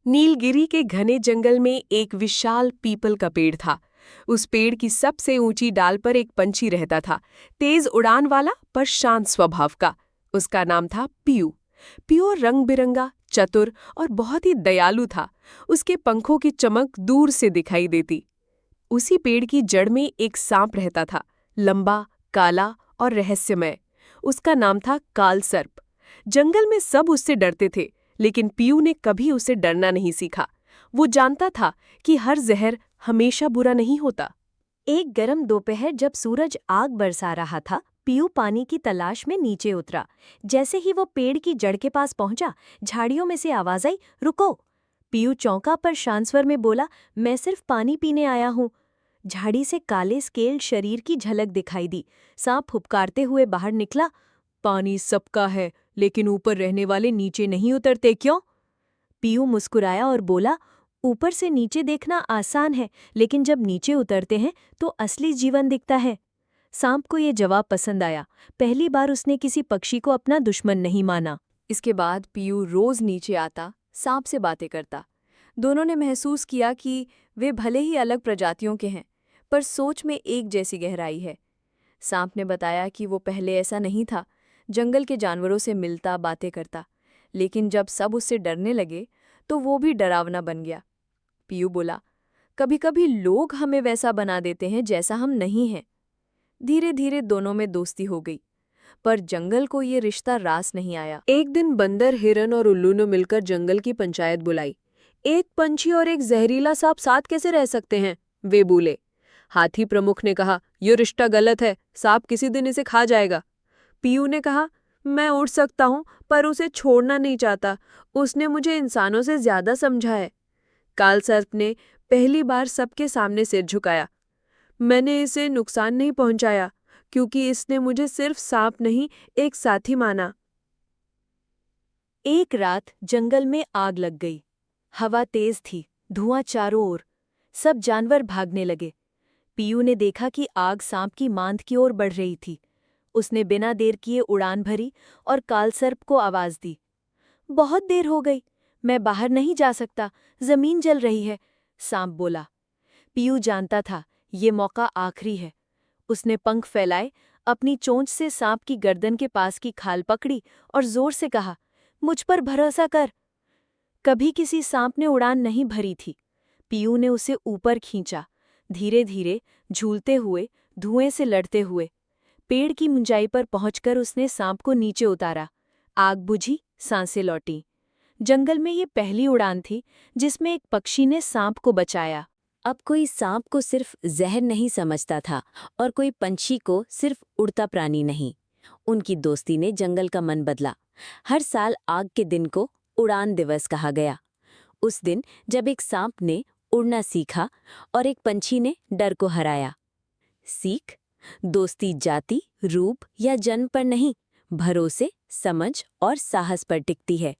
नीलगिरी के घने जंगल में एक विशाल पीपल का पेड़ था। उस पेड़ की सबसे ऊंची डाल पर एक पंछी रहता था, तेज उड़ान वाला पर शांत स्वभाव का। उसका नाम था पीयू। पीयू रंग बिरंगा, चतुर और बहुत ही दयालु था। उसके पंखों की चमक दूर से दिखाई देती। उसी पेड़ की जड़ में एक सांप रहता था, लंबा, काला और रहस्यमय। उसका नाम था कालसर्प। जंगल में सब उससे डरते थे, लेकिन पीयू ने कभी उसे डरना नहीं सीखा। वो जानता था कि हर जहर हमेशा बुरा नहीं होता। एक गर्म दोपहर जब सूरज आग बरसा रहा था, पीयू पानी की तलाश में नीचे उतरा। जैसे ही वो पेड़ की जड़ के पास पहुंचा, झाड़ियों में से आवाज आई, रुको। पीयू चौंका पर शांत स्वर में बोला, मैं सिर्फ पानी पीने आया हूँ। झाड़ी से काले स्केल्ड शरीर की झलक दिखाई दी। सांप फुफकारते हुए बाहर निकला, पानी सबका है, लेकिन ऊपर रहने वाले नीचे नहीं उतरते क्यों? पीयू मुस्कुराया और बोला, ऊपर से नीचे देखना आसान है, लेकिन जब नीचे उतरते हैं तो असली जीवन दिखता है। सांप को ये जवाब पसंद आया। पहली बार उसने किसी पक्षी को अपना दुश्मन नहीं माना। इसके बाद पीयू रोज नीचे आता, सांप से बातें करता। दोनों ने महसूस किया कि वे भले ही अलग प्रजातियों के हैं, पर सोच में एक जैसी गहराई है। सांप ने बताया कि वो पहले ऐसा नहीं था, जंगल के जानवरों से मिलता, बातें करता। लेकिन जब सब उससे डरने लगे तो वो भी डरावना बन गया। पीयू बोला, कभी कभी लोग हमें वैसा बना देते हैं जैसा हम नहीं हैं। धीरे धीरे दोनों में दोस्ती हो गई, पर जंगल को ये रिश्ता रास नहीं आया। एक दिन बंदर, हिरन और उल्लू ने मिलकर जंगल की पंचायत बुलाई। एक पंछी और एक जहरीला सांप साथ कैसे रह सकते हैं? वे बोले। हाथी प्रमुख ने कहा, यह रिश्ता गलत है, सांप किसी दिन इसे खा जाएगा। पीयू ने कहा, मैं उड़ सकता हूं, पर उसे छोड़ना नहीं चाहता। उसने मुझे इंसानों से ज्यादा समझा है। कालसर्प ने पहली बार सबके सामने सिर झुकाया। मैंने इसे नुकसान नहीं पहुंचाया, क्योंकि इसने मुझे सिर्फ सांप नहीं, एक साथी माना। एक रात जंगल में आग लग गई। हवा तेज थी, धुआं चारों ओर। सब जानवर भागने लगे। पीयू ने देखा कि आग सांप की मांद की ओर बढ़ रही थी। उसने बिना देर किए उड़ान भरी और कालसर्प को आवाज दी। बहुत देर हो गई, मैं बाहर नहीं जा सकता, जमीन जल रही है, सांप बोला। पीयू जानता था ये मौका आखिरी है। उसने पंख फैलाए, अपनी चोंच से सांप की गर्दन के पास की खाल पकड़ी और जोर से कहा, मुझ पर भरोसा कर। कभी किसी सांप ने उड़ान नहीं भरी थी। पीयू ने उसे ऊपर खींचा, धीरे धीरे, झूलते हुए, धुएं से लड़ते हुए। पेड़ की ऊंचाई पर पहुंचकर उसने सांप को नीचे उतारा। आग बुझी, सांसें लौटीं। जंगल में ये पहली उड़ान थी जिसमें एक पक्षी ने सांप को बचाया। अब कोई सांप को सिर्फ जहर नहीं समझता था और कोई पंछी को सिर्फ उड़ता प्राणी नहीं। उनकी दोस्ती ने जंगल का मन बदला। हर साल आग के दिन को उड़ान दिवस कहा गया। उस दिन जब एक सांप ने उड़ना सीखा और एक पंछी ने डर को हराया। सीख, दोस्ती जाति, रूप या जन्म पर नहीं, भरोसे, समझ और साहस पर टिकती है।